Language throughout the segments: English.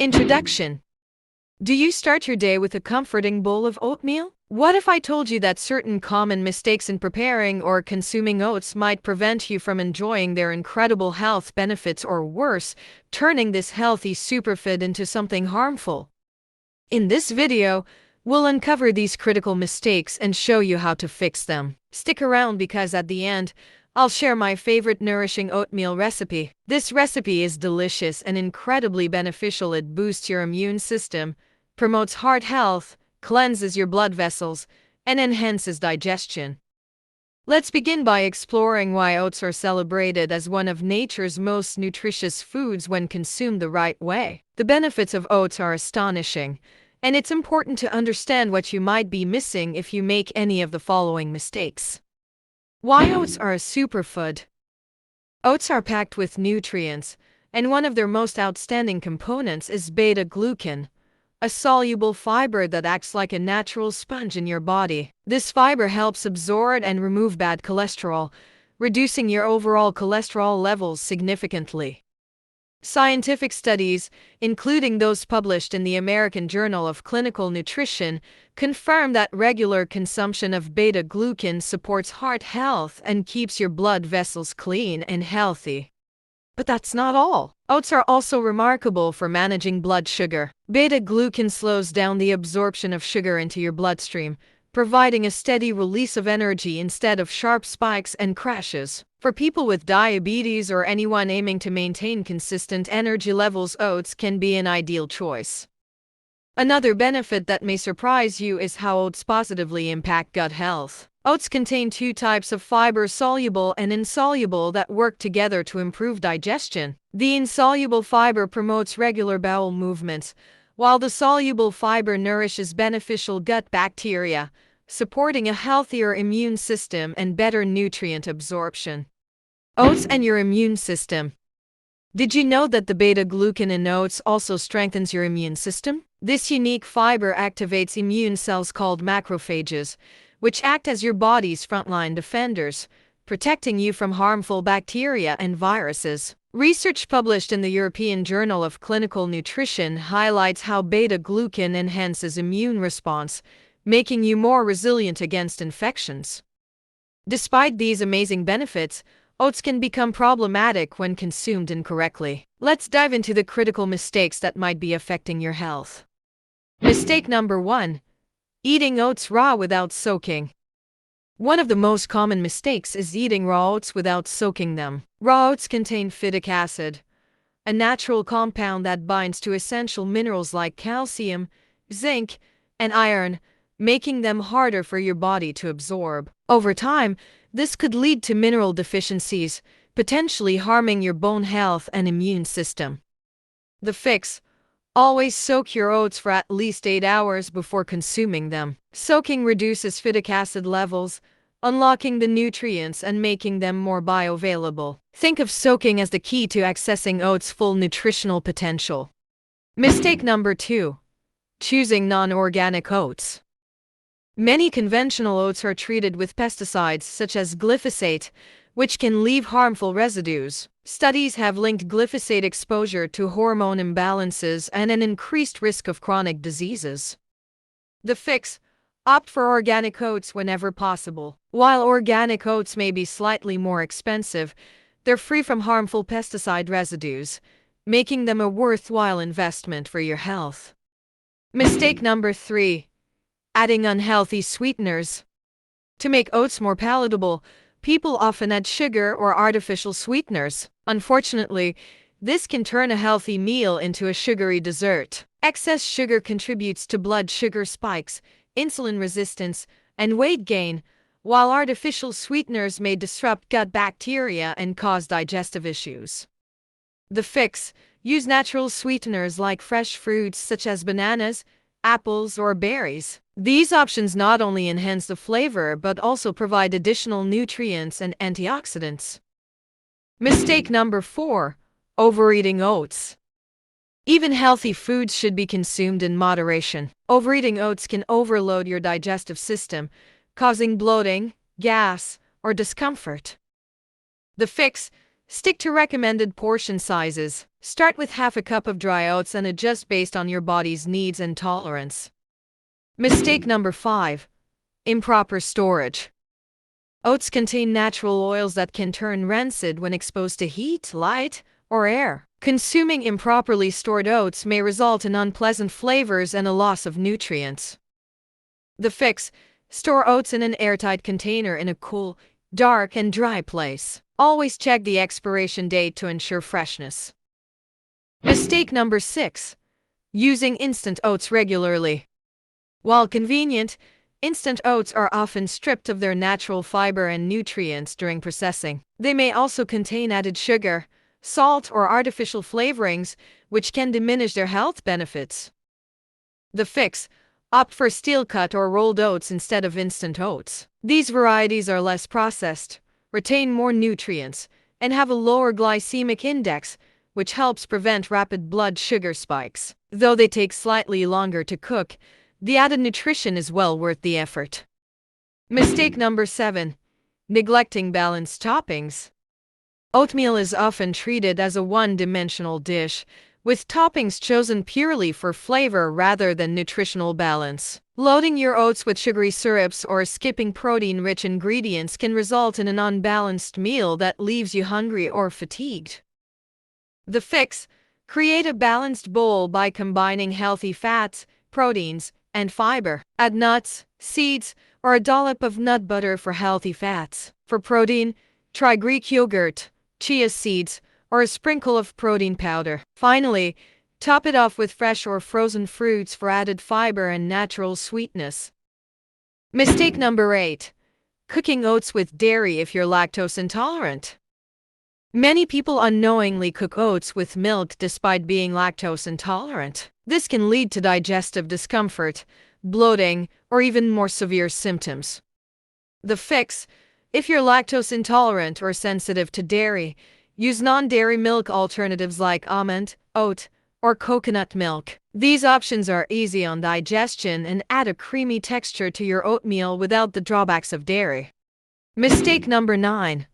Introduction. Do you start your day with a comforting bowl of oatmeal? What if I told you that certain common mistakes in preparing or consuming oats might prevent you from enjoying their incredible health benefits, or worse, turning this healthy superfood into something harmful? In this video, we'll uncover these critical mistakes and show you how to fix them. Stick around because at the end, I'll share my favorite nourishing oatmeal recipe. This recipe is delicious and incredibly beneficial. It boosts your immune system, promotes heart health, cleanses your blood vessels, and enhances digestion. Let's begin by exploring why oats are celebrated as one of nature's most nutritious foods when consumed the right way. The benefits of oats are astonishing, and it's important to understand what you might be missing if you make any of the following mistakes. Why oats are a superfood. Oats are packed with nutrients, and one of their most outstanding components is beta-glucan, a soluble fiber that acts like a natural sponge in your body. This fiber helps absorb and remove bad cholesterol, reducing your overall cholesterol levels significantly. Scientific studies, including those published in the American Journal of Clinical Nutrition, confirm that regular consumption of beta-glucan supports heart health and keeps your blood vessels clean and healthy. But that's not all. Oats are also remarkable for managing blood sugar. Beta-glucan slows down the absorption of sugar into your bloodstream, providing a steady release of energy instead of sharp spikes and crashes. For people with diabetes or anyone aiming to maintain consistent energy levels, oats can be an ideal choice. Another benefit that may surprise you is how oats positively impact gut health. Oats contain two types of fiber, soluble and insoluble, that work together to improve digestion. The insoluble fiber promotes regular bowel movements, while the soluble fiber nourishes beneficial gut bacteria, supporting a healthier immune system and better nutrient absorption. Oats and your immune system. Did you know that the beta-glucan in oats also strengthens your immune system? This unique fiber activates immune cells called macrophages, which act as your body's frontline defenders, protecting you from harmful bacteria and viruses. Research published in the European Journal of Clinical Nutrition highlights how beta-glucan enhances immune response, making you more resilient against infections. Despite these amazing benefits, oats can become problematic when consumed incorrectly. Let's dive into the critical mistakes that might be affecting your health. Mistake number 1. Eating oats raw without soaking. One of the most common mistakes is eating raw oats without soaking them. Raw oats contain phytic acid, a natural compound that binds to essential minerals like calcium, zinc, and iron, making them harder for your body to absorb. Over time, this could lead to mineral deficiencies, potentially harming your bone health and immune system. The fix: always soak your oats for at least 8 hours before consuming them. Soaking reduces phytic acid levels, unlocking the nutrients and making them more bioavailable. Think of soaking as the key to accessing oats' full nutritional potential. Mistake number 2. Choosing non-organic oats. Many conventional oats are treated with pesticides such as glyphosate, which can leave harmful residues. Studies have linked glyphosate exposure to hormone imbalances and an increased risk of chronic diseases. The fix: opt for organic oats whenever possible. While organic oats may be slightly more expensive, they're free from harmful pesticide residues, making them a worthwhile investment for your health. Mistake number 3. Adding unhealthy sweeteners. To make oats more palatable, people often add sugar or artificial sweeteners. Unfortunately, this can turn a healthy meal into a sugary dessert. Excess sugar contributes to blood sugar spikes, insulin resistance, and weight gain, while artificial sweeteners may disrupt gut bacteria and cause digestive issues. The fix: use natural sweeteners like fresh fruits such as bananas, apples, or berries. These options not only enhance the flavor but also provide additional nutrients and antioxidants. Mistake number 4. Overeating oats. Even healthy foods should be consumed in moderation. Overeating oats can overload your digestive system, causing bloating, gas, or discomfort. The fix: Stick to recommended portion sizes. Start with half a cup of dry oats and adjust based on your body's needs and tolerance. Mistake number 5. Improper storage. Oats contain natural oils that can turn rancid when exposed to heat, light, or air. Consuming improperly stored oats may result in unpleasant flavors and a loss of nutrients. The fix: store oats in an airtight container in a cool, dark, and dry place. Always check the expiration date to ensure freshness. Mistake number 6. Using instant oats regularly. While convenient, instant oats are often stripped of their natural fiber and nutrients during processing. They may also contain added sugar, salt, or artificial flavorings, which can diminish their health benefits. The fix: opt for steel-cut or rolled oats instead of instant oats. These varieties are less processed, retain more nutrients, and have a lower glycemic index, which helps prevent rapid blood sugar spikes. Though they take slightly longer to cook, the added nutrition is well worth the effort. Mistake number 7. Neglecting balanced toppings. Oatmeal is often treated as a one-dimensional dish, with toppings chosen purely for flavor rather than nutritional balance. Loading your oats with sugary syrups or skipping protein-rich ingredients can result in an unbalanced meal that leaves you hungry or fatigued. The fix: create a balanced bowl by combining healthy fats, proteins, and fiber. Add nuts, seeds, or a dollop of nut butter for healthy fats. For protein, try Greek yogurt, chia seeds, or a sprinkle of protein powder. Finally, top it off with fresh or frozen fruits for added fiber and natural sweetness. Mistake number 8. Cooking oats with dairy if you're lactose intolerant. Many people unknowingly cook oats with milk despite being lactose intolerant. This can lead to digestive discomfort, bloating, or even more severe symptoms. The fix: if you're lactose intolerant or sensitive to dairy, use non-dairy milk alternatives like almond, oat, or coconut milk. These options are easy on digestion and add a creamy texture to your oatmeal without the drawbacks of dairy. Mistake number 9.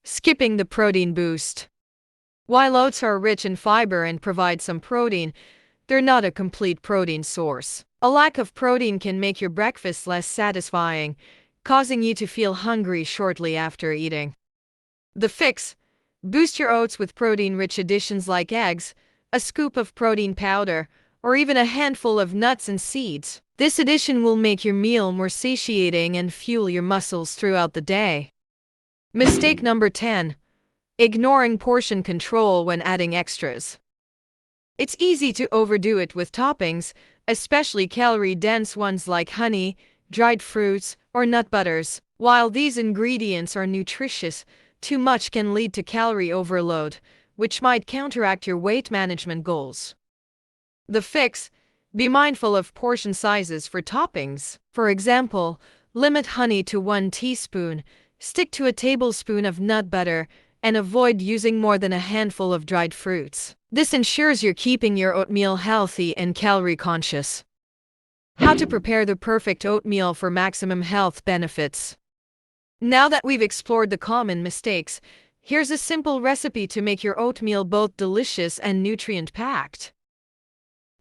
Skipping the protein boost. While oats are rich in fiber and provide some protein, they're not a complete protein source. A lack of protein can make your breakfast less satisfying, causing you to feel hungry shortly after eating. The fix: boost your oats with protein-rich additions like eggs, a scoop of protein powder, or even a handful of nuts and seeds. This addition will make your meal more satiating and fuel your muscles throughout the day. Mistake number 10. Ignoring portion control when adding extras. It's easy to overdo it with toppings, especially calorie-dense ones like honey, dried fruits, or nut butters. While these ingredients are nutritious, too much can lead to calorie overload, which might counteract your weight management goals. The fix: be mindful of portion sizes for toppings. For example, limit honey to 1 teaspoon, stick to a tablespoon of nut butter, and avoid using more than a handful of dried fruits. This ensures you're keeping your oatmeal healthy and calorie-conscious. How to prepare the perfect oatmeal for maximum health benefits. Now that we've explored the common mistakes, here's a simple recipe to make your oatmeal both delicious and nutrient-packed.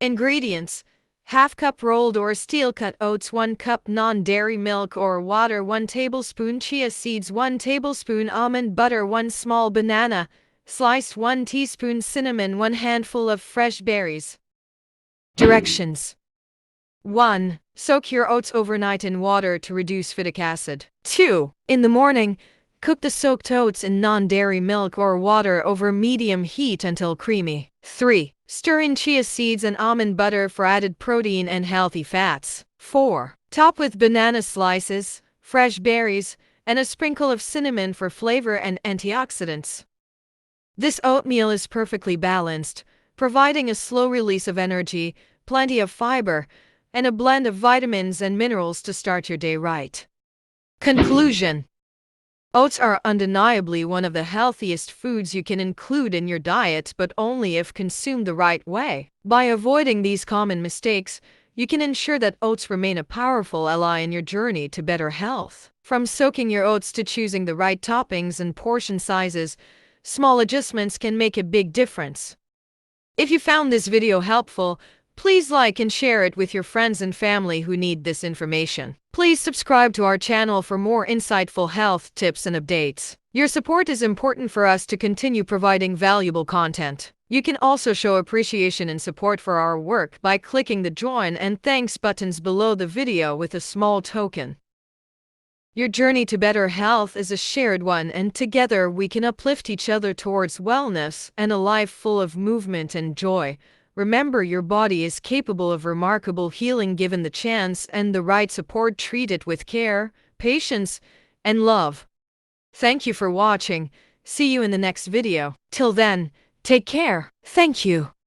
Ingredients: half cup rolled or steel-cut oats, 1 cup non-dairy milk or water, 1 tablespoon chia seeds, 1 tablespoon almond butter, 1 small banana, sliced, 1 teaspoon cinnamon, 1 handful of fresh berries. Directions: 1. Soak your oats overnight in water to reduce phytic acid. 2. In the morning, cook the soaked oats in non-dairy milk or water over medium heat until creamy. 3. Stir in chia seeds and almond butter for added protein and healthy fats. 4. Top with banana slices, fresh berries, and a sprinkle of cinnamon for flavor and antioxidants. This oatmeal is perfectly balanced, providing a slow release of energy, plenty of fiber, and a blend of vitamins and minerals to start your day right. Conclusion: oats are undeniably one of the healthiest foods you can include in your diet, but only if consumed the right way. By avoiding these common mistakes, you can ensure that oats remain a powerful ally in your journey to better health. From soaking your oats to choosing the right toppings and portion sizes, small adjustments can make a big difference. If you found this video helpful, please like and share it with your friends and family who need this information. Please subscribe to our channel for more insightful health tips and updates. Your support is important for us to continue providing valuable content. You can also show appreciation and support for our work by clicking the join and thanks buttons below the video with a small token. Your journey to better health is a shared one, and together we can uplift each other towards wellness and a life full of movement and joy. Remember, your body is capable of remarkable healing given the chance and the right support. Treat it with care, patience, and love. Thank you for watching. See you in the next video. Till then, take care. Thank you.